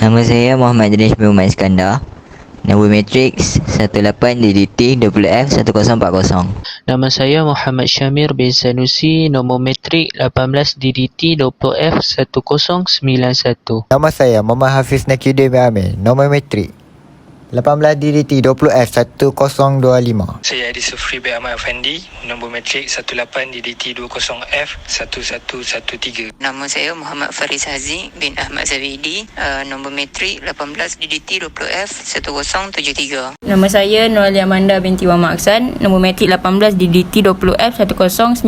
Nama saya Muhammad Dinesh bin Umar Iskandar. Nombor matriks 18 DDT 20F 1040. Nama saya Muhammad Syamir bin Sanusi, nombor matrik 18 DDT 20F 1091. Nama saya Muhammad Hafiz Nakiuddin bin Amir, nombor matrik 18 DDT 20F 1025. Saya Adi Sufri bin Ahmad Afandi, nombor matrik 18 DDT 20F 1113. Nama saya Muhammad Faris Hazi bin Ahmad Zawidi, nombor matrik 18 DDT 20F 1073. Nama saya Noralia Amanda binti Wama Aksan, nombor matrik 18 DDT 20F 1095.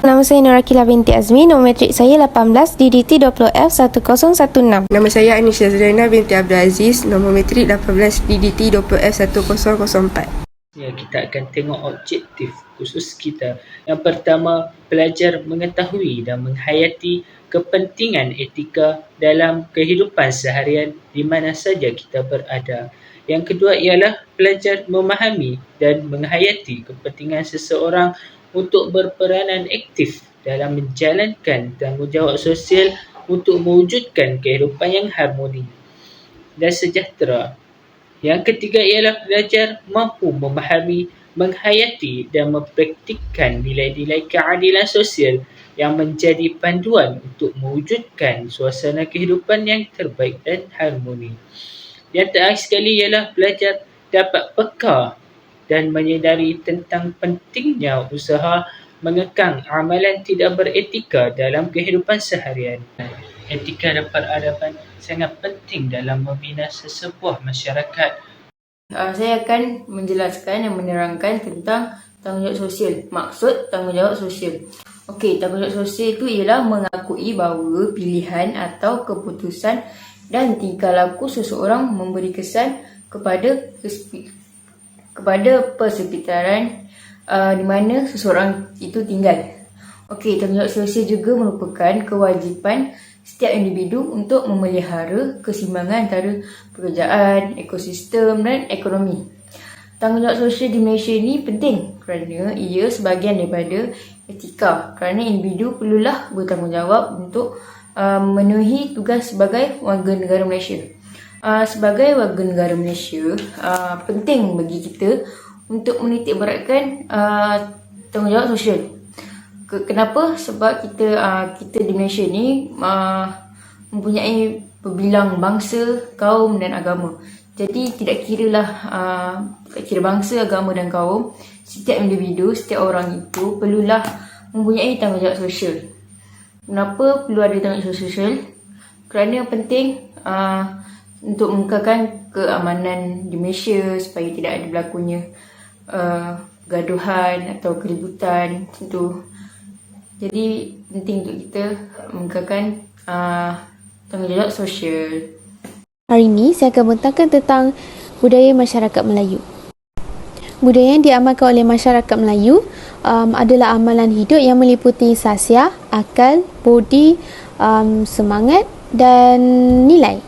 Nama saya Norakila binti Azmi, nombor matrik saya 18 DDT 20F 1016. Nama saya Anisha Zuraina binti Abdul Aziz, nombor matrik 18 DDT 20F 1004. Ya, kita akan tengok objektif khusus kita. Yang pertama, pelajar mengetahui dan menghayati kepentingan etika dalam kehidupan seharian di mana saja kita berada. Yang kedua ialah pelajar memahami dan menghayati kepentingan seseorang untuk berperanan aktif dalam menjalankan tanggungjawab sosial untuk mewujudkan kehidupan yang harmoni dan sejahtera. Yang ketiga ialah pelajar mampu memahami, menghayati dan mempraktikkan nilai-nilai keadilan sosial yang menjadi panduan untuk mewujudkan suasana kehidupan yang terbaik dan harmoni. Yang terakhir sekali ialah pelajar dapat peka dan menyedari tentang pentingnya usaha mengekang amalan tidak beretika dalam kehidupan seharian. Etika dan peradaban sangat penting dalam membina sesebuah masyarakat. Saya akan menjelaskan dan menerangkan tentang tanggungjawab sosial. Maksud tanggungjawab sosial. Okey, tanggungjawab sosial itu ialah mengakui bahawa pilihan atau keputusan dan tingkah laku seseorang memberi kesan kepada persekitaran di mana seseorang itu tinggal. Okey, tanggungjawab sosial juga merupakan kewajipan setiap individu untuk memelihara keseimbangan antara pekerjaan, ekosistem dan ekonomi. Tanggungjawab sosial di Malaysia ini penting kerana ia sebahagian daripada etika, kerana individu perlulah bertanggungjawab untuk memenuhi tugas sebagai warga negara Malaysia. Sebagai warga negara Malaysia, penting bagi kita untuk menitik beratkan tanggungjawab sosial. Kenapa? Sebab kita di Malaysia ni mempunyai berbilang bangsa, kaum dan agama. Jadi tidak kira bangsa, agama dan kaum, setiap individu, setiap orang itu perlulah mempunyai tanggungjawab sosial. Kenapa perlu ada tanggungjawab sosial? Kerana penting untuk mengekalkan keamanan di Malaysia supaya tidak ada berlakunya gaduhan atau keributan tentu. Jadi penting untuk kita mengekalkan tanggungjawab sosial. Hari ini saya akan bentangkan tentang budaya masyarakat Melayu. Budaya yang diamalkan oleh masyarakat Melayu adalah amalan hidup yang meliputi sasiah, akal, budi, semangat dan nilai.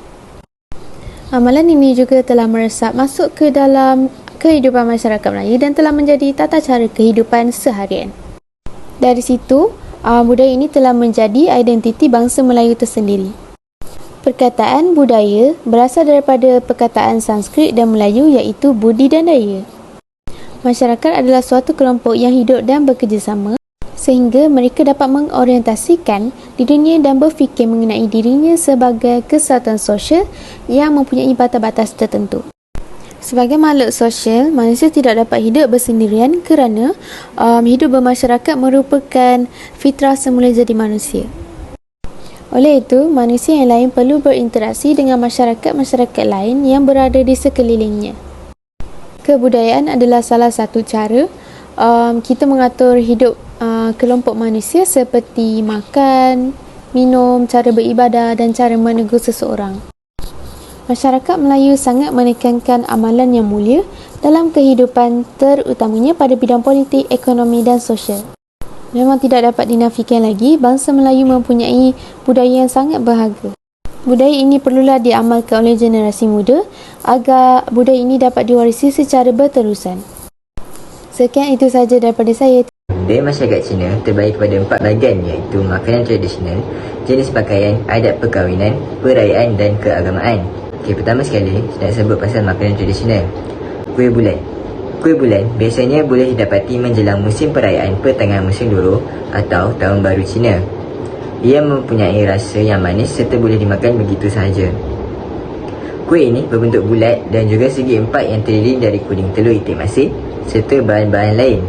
Amalan ini juga telah meresap masuk ke dalam kehidupan masyarakat Melayu dan telah menjadi tata cara kehidupan seharian. Dari situ, budaya ini telah menjadi identiti bangsa Melayu tersendiri. Perkataan budaya berasal daripada perkataan Sanskrit dan Melayu iaitu budi dan daya. Masyarakat adalah suatu kelompok yang hidup dan bekerjasama sehingga mereka dapat mengorientasikan dirinya dan berfikir mengenai dirinya sebagai kesatuan sosial yang mempunyai batas-batas tertentu. Sebagai makhluk sosial, manusia tidak dapat hidup bersendirian kerana hidup bermasyarakat merupakan fitrah semula jadi manusia. Oleh itu, manusia yang lain perlu berinteraksi dengan masyarakat-masyarakat lain yang berada di sekelilingnya. Kebudayaan adalah salah satu cara kita mengatur hidup kelompok manusia seperti makan, minum, cara beribadah dan cara menegur seseorang. Masyarakat Melayu sangat menekankan amalan yang mulia dalam kehidupan, terutamanya pada bidang politik, ekonomi dan sosial. Memang tidak dapat dinafikan lagi, bangsa Melayu mempunyai budaya yang sangat berharga. Budaya ini perlulah diamalkan oleh generasi muda agar budaya ini dapat diwarisi secara berterusan. Sekian itu saja daripada saya. Budaya masyarakat Cina terbagi kepada 4 bahagian, iaitu makanan tradisional, jenis pakaian, adat perkahwinan, perayaan dan keagamaan. Okey, pertama sekali saya nak sebut pasal makanan tradisional. Kuih bulan. Kuih bulan biasanya boleh didapati menjelang musim perayaan pertengahan musim duru atau Tahun Baru Cina. Ia mempunyai rasa yang manis serta boleh dimakan begitu sahaja. Kuih ini berbentuk bulat dan juga segi empat yang terdiri dari kuning telur itik masin serta bahan-bahan lain.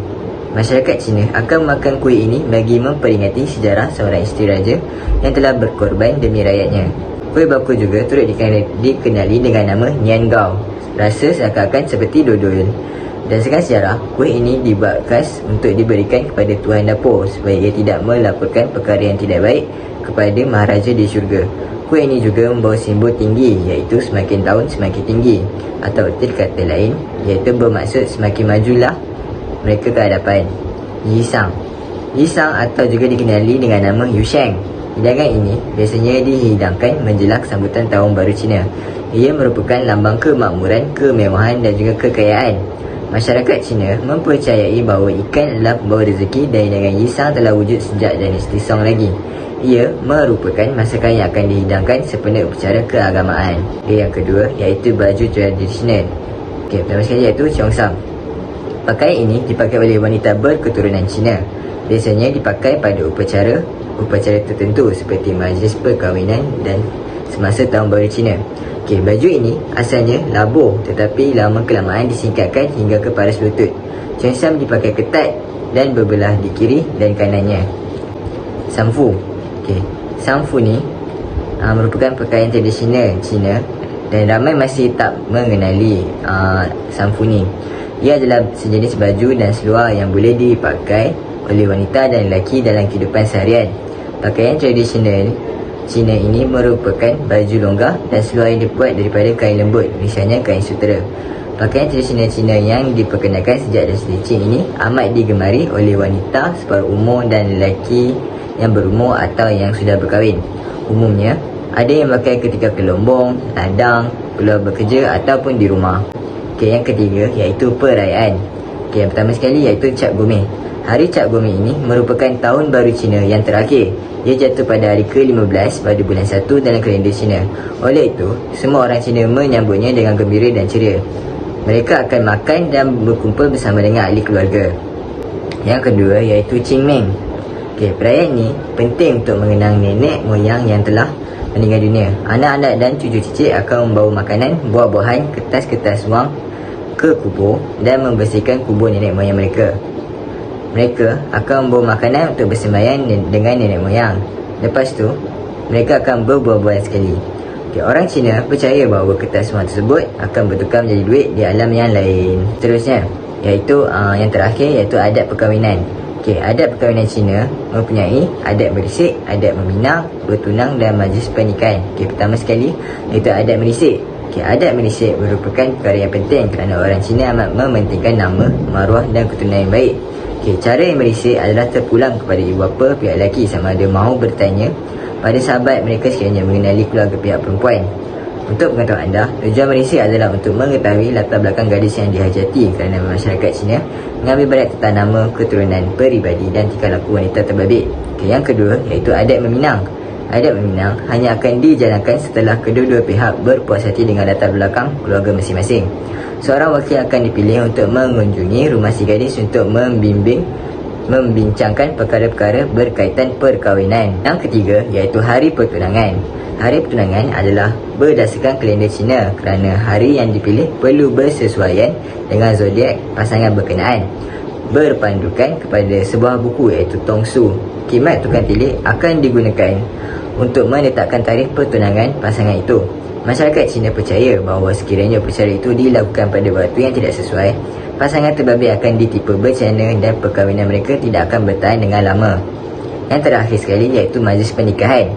Masyarakat Cina akan memakan kuih ini bagi memperingati sejarah seorang isteri raja yang telah berkorban demi rakyatnya. Kuih bakul juga turut dikenali dengan nama Nian Gao. Rasa seakan-akan seperti dodol. Berdasarkan sejarah, kuih ini dibuat khas untuk diberikan kepada Tuan Dapur supaya ia tidak melaporkan perkara yang tidak baik kepada Maharaja di syurga. Kuih ini juga membawa simbol tinggi, iaitu semakin tahun semakin tinggi, atau erti kata lain iaitu bermaksud semakin majulah mereka ke hadapan. Yisang. Yisang atau juga dikenali dengan nama Yusheng. Hidangan ini biasanya dihidangkan menjelang sambutan Tahun Baru Cina. Ia merupakan lambang kemakmuran, kemewahan dan juga kekayaan. Masyarakat Cina mempercayai bahawa ikan adalah pembawa rezeki dan hidangan yisang telah wujud sejak dinasti Song lagi. Ia merupakan masakan yang akan dihidangkan sempena upacara keagamaan. Yang kedua iaitu baju tradisional. Pertama sekali iaitu Cheongsam. Pakaian ini dipakai oleh wanita berketurunan Cina. Biasanya dipakai pada upacara tertentu seperti majlis perkahwinan dan semasa Tahun Baru Cina. Baju ini asalnya labuh tetapi lama kelamaan disingkatkan hingga ke paras lutut. Cheongsam dipakai ketat dan berbelah di kiri dan kanannya. Samfu. Samfu ni merupakan pakaian tradisional Cina dan ramai masih tak mengenali samfu ni. Ia adalah sejenis baju dan seluar yang boleh dipakai oleh wanita dan lelaki dalam kehidupan seharian. Pakaian tradisional Cina ini merupakan baju longgar dan seluar yang dibuat daripada kain lembut, misalnya kain sutera. Pakaian tradisional Cina yang diperkenalkan sejak dinasti Qing ini amat digemari oleh wanita separuh umur dan lelaki yang berumur atau yang sudah berkahwin. Umumnya, ada yang pakai ketika ke Lombong, ladang, keluar bekerja ataupun di rumah. Yang ketiga iaitu perayaan. Yang pertama sekali iaitu Cap Gomeh. Hari Cap Gomeh ini merupakan Tahun Baru Cina yang terakhir. Ia jatuh pada hari ke-15 pada bulan 1 dalam kalender Cina. Oleh itu, semua orang Cina menyambutnya dengan gembira dan ceria. Mereka akan makan dan berkumpul bersama dengan ahli keluarga. Yang kedua iaitu Qingming. Perayaan ini penting untuk mengenang nenek moyang yang telah meninggal dunia. Anak-anak dan cucu cicit akan membawa makanan, buah-buahan, kertas-kertas wang ke kubur dan membersihkan kubur nenek moyang mereka. Mereka akan membawa makanan untuk bersembahyang dengan nenek moyang. Lepas tu, mereka akan berbual-bual sekali. Orang Cina percaya bahawa kertas wang tersebut akan bertukar menjadi duit di alam yang lain. Seterusnya, iaitu yang terakhir iaitu adat perkahwinan. Adat perkahwinan Cina mempunyai adat berisik, adat meminang, bertunang dan majlis pernikahan. Pertama sekali iaitu adat merisik. Adat merisik merupakan perkara yang penting kerana orang Cina amat mementingkan nama, maruah dan keturunan yang baik. Cara yang merisik adalah terpulang kepada ibu bapa pihak lelaki sama ada mahu bertanya pada sahabat mereka sekiranya mengenali keluarga pihak perempuan. Untuk pengetahuan anda, tujuan merisik adalah untuk mengetahui latar belakang gadis yang dihajati kerana masyarakat Cina mengambil berat tentang nama, keturunan, peribadi dan tingkah laku wanita terbabit. Yang kedua iaitu adat meminang. Adat meminang hanya akan dijalankan setelah kedua-dua pihak berpuas hati dengan latar belakang keluarga masing-masing. Seorang wakil akan dipilih untuk mengunjungi rumah si gadis untuk membincangkan perkara-perkara berkaitan perkahwinan. Yang ketiga iaitu hari pertunangan. Hari pertunangan adalah berdasarkan kalender Cina kerana hari yang dipilih perlu bersesuaian dengan zodiak pasangan berkenaan. Berpandukan kepada sebuah buku iaitu Tong Su. Khidmat tukang tilik akan digunakan untuk menetapkan tarikh pertunangan pasangan itu. Masyarakat Cina percaya bahawa sekiranya upacara itu dilakukan pada waktu yang tidak sesuai, pasangan terbabit akan ditipu bencana dan perkahwinan mereka tidak akan bertahan dengan lama. Yang terakhir sekali iaitu majlis pernikahan.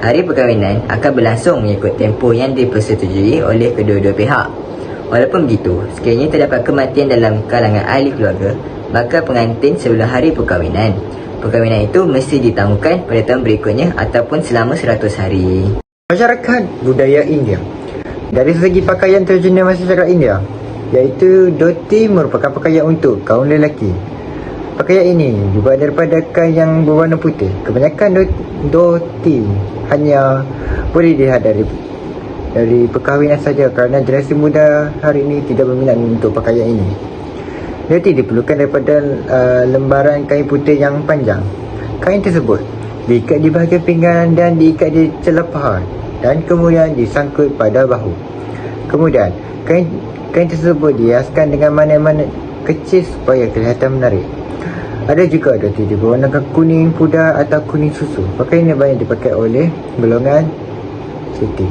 Hari perkahwinan akan berlangsung mengikut tempoh yang dipersetujui oleh kedua-dua pihak. Walaupun begitu, sekiranya terdapat kematian dalam kalangan ahli keluarga, maka pengantin sebelum hari perkahwinan itu mesti ditangguhkan pada tahun berikutnya ataupun selama 100 hari. Masyarakat budaya India. Dari segi pakaian tradisional masyarakat India, iaitu dhoti merupakan pakaian untuk kaum lelaki. Pakaian ini dibuat daripada kain yang berwarna putih. Kebanyakan dhoti hanya boleh dilihat dari perkahwinan saja kerana generasi muda hari ini tidak berminat untuk pakaian ini. Dhoti diperlukan daripada lembaran kain putih yang panjang. Kain tersebut diikat di bahagian pinggang dan diikat di celah paha dan kemudian disangkut pada bahu. Kemudian kain tersebut dihiaskan dengan mana-mana kecil supaya kelihatan menarik. Ada juga dhoti diberwarnakan kuning pudar atau kuning susu. Pakaian ini banyak dipakai oleh golongan Siti.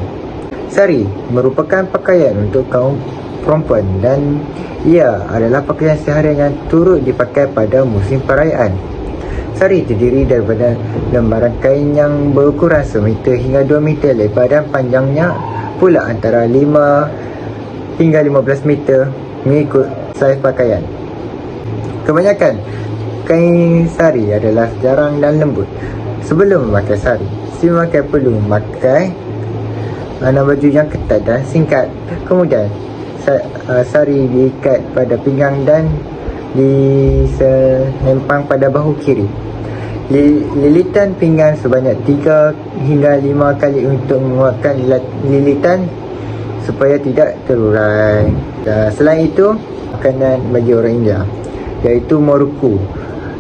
Sari merupakan pakaian untuk kaum perempuan dan ia adalah pakaian seharian yang turut dipakai pada musim perayaan. Sari terdiri daripada lembaran kain yang berukuran 1 meter hingga 2 meter lebar dan panjangnya pula antara 5 hingga 15 meter mengikut saiz pakaian. Kebanyakan kain sari adalah jarang dan lembut. Sebelum memakai sari, si memakai perlu memakai baju yang ketat dan singkat. Kemudian sari diikat pada pinggang dan diselempang pada bahu kiri. Lilitan pinggang sebanyak 3 hingga 5 kali untuk menguatkan lilitan supaya tidak terurai. Selain itu, makanan bagi orang India iaitu moruku,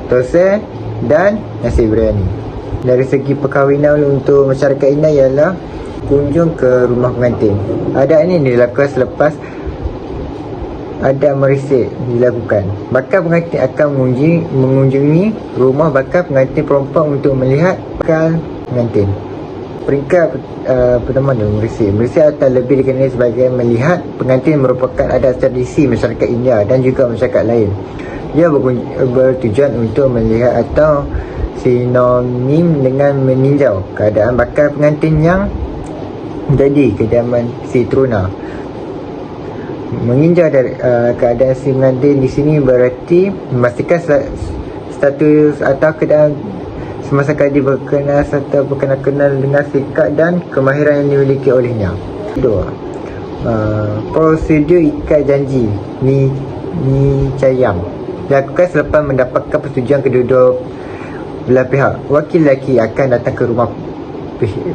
tosai dan nasi biryani. Dari segi perkahwinan untuk masyarakat India ialah kunjung ke rumah pengantin. Adat ini dilakukan selepas adat merisik dilakukan. Bakal pengantin akan mengunjungi rumah bakal pengantin perempuan untuk melihat bakal pengantin. Peringkat pertama adalah merisik. Merisik atau lebih dikenali sebagai melihat pengantin merupakan adat tradisi masyarakat India dan juga masyarakat lain. Ia bertujuan untuk melihat atau sinonim dengan meninjau keadaan bakal pengantin yang menjadi kediaman si teruna. Menginjau dari keadaan si pengantin di sini berarti memastikan status atau keadaan semasa kali berkenal serta berkenal-kenal dengan sikap dan kemahiran yang dimiliki olehnya. Kedua, prosedur ikat janji ni cayam dilakukan selepas mendapatkan persetujuan kedua belah pihak. Wakil lelaki akan datang ke rumah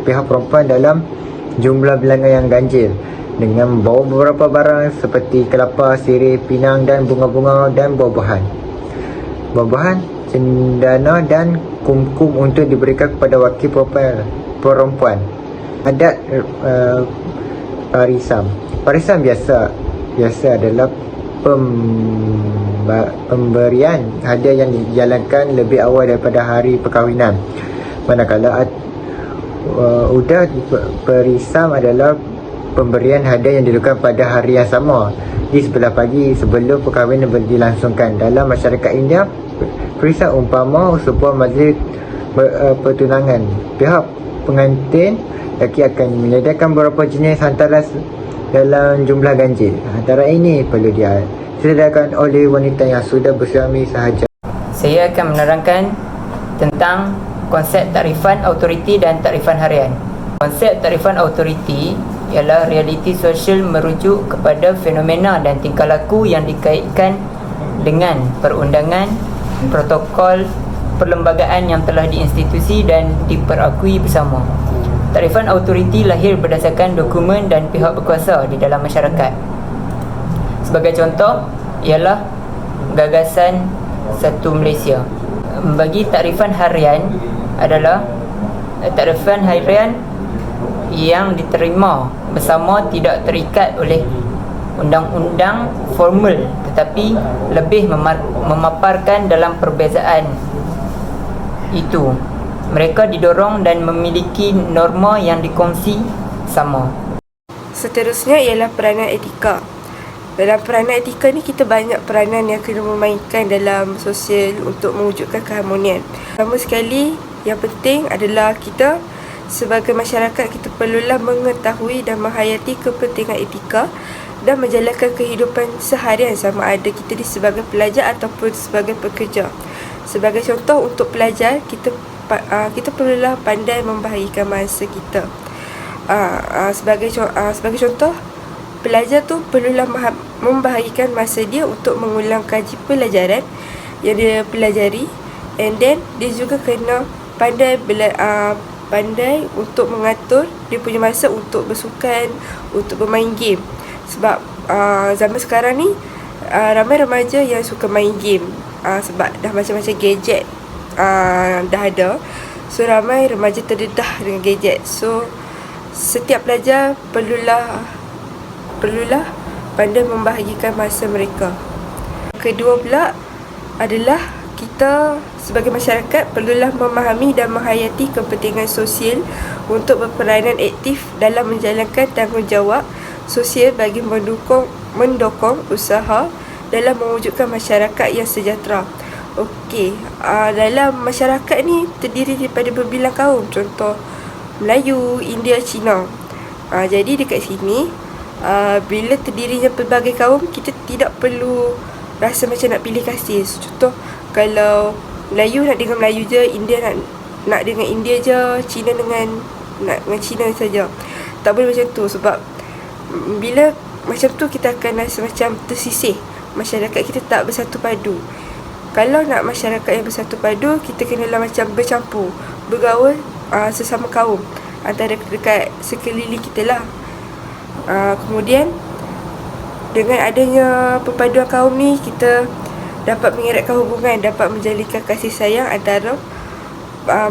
pihak perempuan dalam jumlah bilangan yang ganjil dengan membawa beberapa barang seperti kelapa, sirih, pinang dan bunga-bunga dan buah-buahan. Buah-buahan, cendana dan kum-kum untuk diberikan kepada wakil perempuan. Adat parisam. Parisam biasa adalah pemberian hadiah yang dijalankan lebih awal daripada hari perkahwinan. Manakala udah perisam adalah pemberian hadiah yang dilakukan pada hari yang sama di sebelah pagi sebelum perkahwinan dilangsungkan. Dalam masyarakat India, perisam umpama sebuah majlis pertunangan. Pihak pengantin lelaki akan menyediakan beberapa jenis hantaran dalam jumlah ganjil. Antara ini perlu disediakan oleh wanita yang sudah bersuami sahaja. Saya akan menerangkan tentang konsep takrifan autoriti dan takrifan harian. Konsep takrifan autoriti ialah realiti sosial merujuk kepada fenomena dan tingkah laku yang dikaitkan dengan perundangan, protokol, perlembagaan yang telah diinstitusi dan diperakui bersama. Takrifan autoriti lahir berdasarkan dokumen dan pihak berkuasa di dalam masyarakat. Sebagai contoh ialah gagasan Satu Malaysia. Bagi takrifan harian adalah takrifan harian yang diterima bersama tidak terikat oleh undang-undang formal tetapi lebih memaparkan dalam perbezaan itu. Mereka didorong dan memiliki norma yang dikongsi sama. Seterusnya ialah peranan etika. Dalam peranan etika ni kita banyak peranan yang kena memainkan dalam sosial untuk mewujudkan keharmonian. Pertama sekali, yang penting adalah kita sebagai masyarakat kita perlulah mengetahui dan menghayati kepentingan etika dan menjalankan kehidupan seharian sama ada kita sebagai pelajar ataupun sebagai pekerja. Sebagai contoh untuk pelajar, kita perlulah pandai membahagikan masa kita. Sebagai contoh, pelajar tu perlulah membahagikan masa dia untuk mengulang kaji pelajaran yang dia pelajari, and then dia juga kena pandai untuk mengatur dia punya masa untuk bersukan, untuk bermain game. Sebab zaman sekarang ni ramai remaja yang suka main game, sebab dah macam-macam gadget dah ada. So ramai remaja terdedah dengan gadget. So setiap pelajar perlulah pandai membahagikan masa mereka. Kedua pula adalah kita sebagai masyarakat perlulah memahami dan menghayati kepentingan sosial untuk berperanan aktif dalam menjalankan tanggungjawab sosial bagi mendukung usaha dalam mewujudkan masyarakat yang sejahtera. Okey, dalam masyarakat ni terdiri daripada berbilang kaum, contoh Melayu, India, Cina. Jadi dekat sini bila terdirinya pelbagai kaum, kita tidak perlu rasa macam nak pilih kasih. Contoh, kalau Melayu nak dengan Melayu je, India nak dengan India je, Cina dengan Cina saja. Tak boleh macam tu, sebab bila macam tu kita akan rasa macam tersisih. Masyarakat kita tak bersatu padu. Kalau nak masyarakat yang bersatu padu, kita kenalah macam bercampur, bergaul sesama kaum antara dekat sekeliling kita lah. Kemudian dengan adanya perpaduan kaum ni, kita dapat mengeratkan hubungan, dapat menjalinkan kasih sayang antara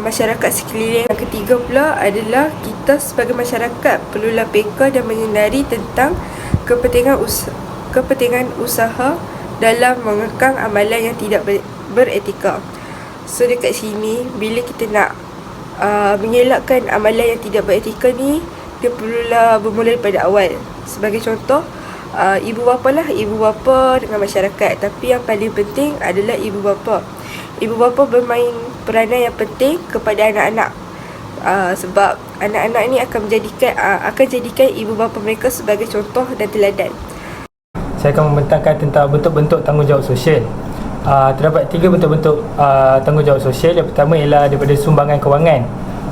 masyarakat sekeliling. Yang ketiga pula adalah kita sebagai masyarakat perlulah peka dan menyedari tentang kepentingan usaha dalam mengekang amalan yang tidak beretika. So dekat sini, bila kita nak mengelakkan amalan yang tidak beretika ni, dia perlulah bermula daripada awal. Sebagai contoh, ibu bapa lah, ibu bapa dengan masyarakat. Tapi yang paling penting adalah ibu bapa. Ibu bapa bermain peranan yang penting kepada anak-anak. Sebab anak-anak ni akan jadikan ibu bapa mereka sebagai contoh dan teladan. Saya akan membentangkan tentang bentuk-bentuk tanggungjawab sosial. Terdapat 3 bentuk-bentuk tanggungjawab sosial. Yang pertama ialah daripada sumbangan kewangan.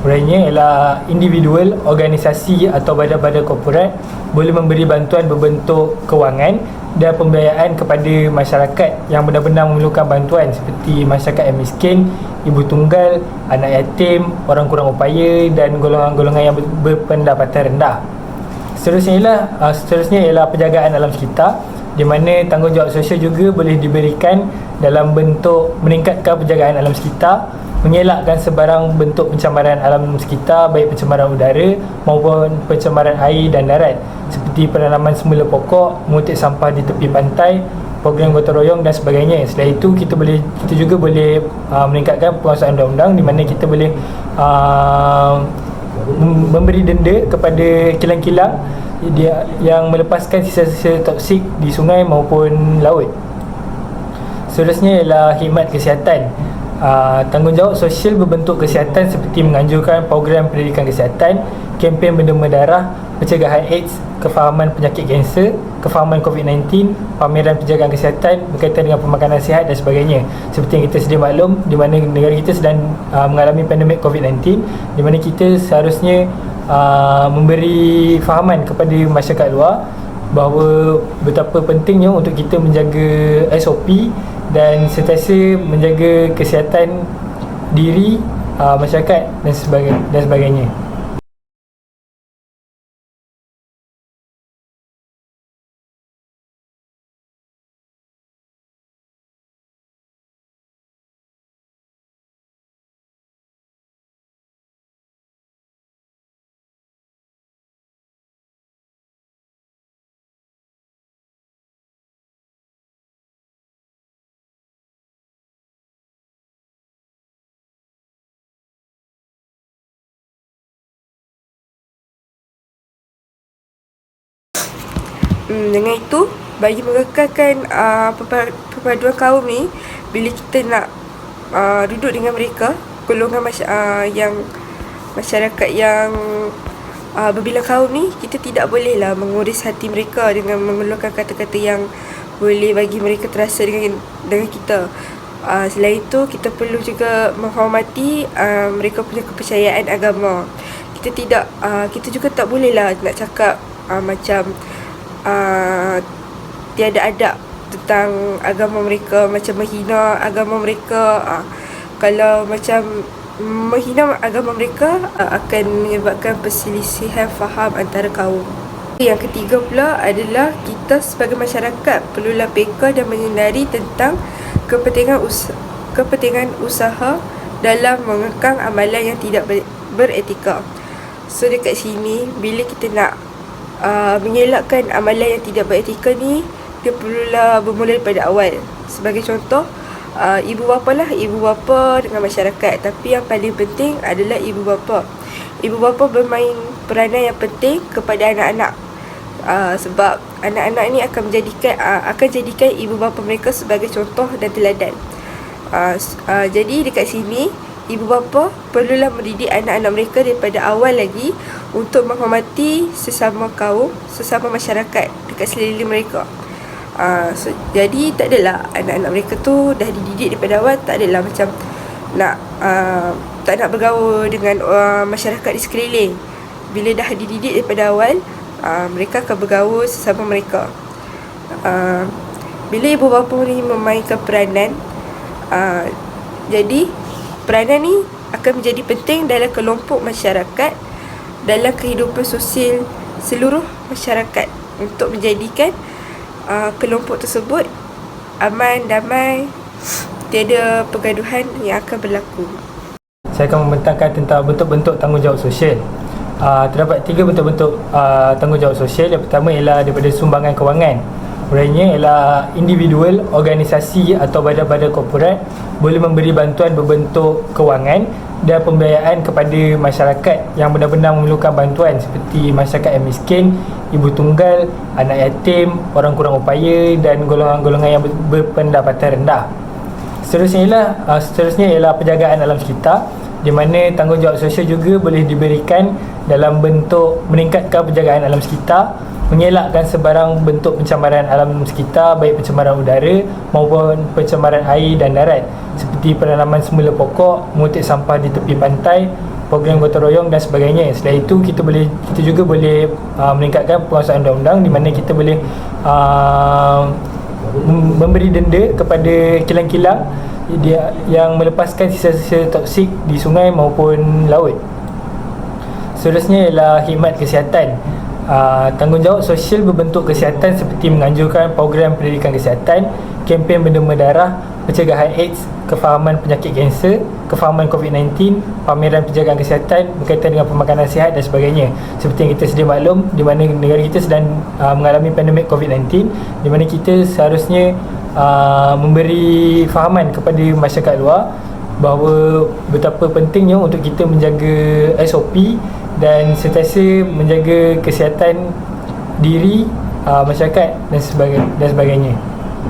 Urainya ialah individual, organisasi atau badan-badan korporat boleh memberi bantuan berbentuk kewangan dan pembiayaan kepada masyarakat yang benar-benar memerlukan bantuan, seperti masyarakat yang miskin, ibu tunggal, anak yatim, orang kurang upaya dan golongan-golongan yang berpendapatan rendah. Seterusnya ialah penjagaan alam sekitar, di mana tanggungjawab sosial juga boleh diberikan dalam bentuk meningkatkan penjagaan alam sekitar, mengelakkan sebarang bentuk pencemaran alam sekitar, baik pencemaran udara maupun pencemaran air dan darat, seperti penanaman semula pokok, mengutip sampah di tepi pantai, program gotong royong dan sebagainya. Selain itu, kita juga boleh meningkatkan penguasaan undang-undang, di mana kita boleh memberi denda kepada kilang-kilang yang melepaskan sisa-sisa toksik di sungai maupun laut. Seterusnya ialah khidmat kesihatan. Tanggungjawab sosial berbentuk kesihatan seperti menganjurkan program pendidikan kesihatan, kempen berdema darah, pencegahan AIDS, kefahaman penyakit kanser, kefahaman COVID-19, pameran penjagaan kesihatan berkaitan dengan pemakanan sihat dan sebagainya. Seperti yang kita sedia maklum, di mana negara kita sedang mengalami pandemik COVID-19, di mana kita seharusnya memberi fahaman kepada masyarakat luar bahawa betapa pentingnya untuk kita menjaga SOP dan sentiasa menjaga kesihatan diri, masyarakat dan sebagainya. Dengan itu, bagi mengekalkan perpaduan kaum ni, bila kita nak duduk dengan mereka, golongan masyarakat yang berbilang kaum ni, kita tidak bolehlah menguris hati mereka dengan mengeluarkan kata-kata yang boleh bagi mereka terasa dengan kita. Selain itu, kita perlu juga menghormati mereka punya kepercayaan agama. Kita juga tak bolehlah nak cakap macam tiada adab tentang agama mereka, macam menghina agama mereka. Kalau macam menghina agama mereka akan menyebabkan perselisihan faham antara kaum. Yang ketiga pula adalah kita sebagai masyarakat perlulah peka dan menyedari tentang kepentingan usaha dalam mengekang amalan yang tidak beretika. So dekat sini, bila kita nak mengelakkan amalan yang tidak beretika ni, dia perlulah bermula daripada awal. Sebagai contoh, ibu bapa lah, ibu bapa dengan masyarakat. Tapi yang paling penting adalah ibu bapa. Ibu bapa bermain peranan yang penting kepada anak-anak. Sebab anak-anak ni akan jadikan ibu bapa mereka sebagai contoh dan teladan. Jadi dekat sini, ibu bapa perlulah mendidik anak-anak mereka daripada awal lagi untuk menghormati sesama kaum, sesama masyarakat dekat sekeliling mereka. Jadi tak adalah anak-anak mereka tu dah dididik daripada awal, tak adalah macam tak nak bergaul dengan masyarakat di sekeliling. Bila dah dididik daripada awal, mereka akan bergaul sesama mereka. Bila ibu bapa ni memainkan peranan, jadi peranan ni akan menjadi penting dalam kelompok masyarakat, dalam kehidupan sosial seluruh masyarakat, untuk menjadikan kelompok tersebut aman, damai, tiada pergaduhan yang akan berlaku. Saya akan membentangkan tentang bentuk-bentuk tanggungjawab sosial. Terdapat 3 bentuk-bentuk tanggungjawab sosial. Yang pertama ialah daripada sumbangan kewangan. Urainya ialah individual, organisasi atau badan-badan korporat boleh memberi bantuan berbentuk kewangan dan pembiayaan kepada masyarakat yang benar-benar memerlukan bantuan, seperti masyarakat yang miskin, ibu tunggal, anak yatim, orang kurang upaya dan golongan-golongan yang berpendapatan rendah. Seterusnya ialah penjagaan alam sekitar, di mana tanggungjawab sosial juga boleh diberikan dalam bentuk meningkatkan penjagaan alam sekitar, mengelakkan sebarang bentuk pencemaran alam sekitar, baik pencemaran udara maupun pencemaran air dan darat, seperti penanaman semula pokok, mengutip sampah di tepi pantai, program gotong royong dan sebagainya. Selain itu, kita juga boleh meningkatkan penguasaan undang-undang, di mana kita boleh memberi denda kepada kilang-kilang yang melepaskan sisa-sisa toksik di sungai maupun laut. Seterusnya ialah khidmat kesihatan. Tanggungjawab sosial berbentuk kesihatan seperti menganjurkan program pendidikan kesihatan, kempen berdema darah, pencegahan AIDS, kefahaman penyakit kanser, kefahaman COVID-19, pameran penjagaan kesihatan berkaitan dengan pemakanan sihat dan sebagainya. Seperti yang kita sedia maklum, di mana negara kita sedang mengalami pandemik COVID-19, di mana kita seharusnya memberi fahaman kepada masyarakat luar bahawa betapa pentingnya untuk kita menjaga SOP dan sentiasa menjaga kesihatan diri, masyarakat dan sebagainya.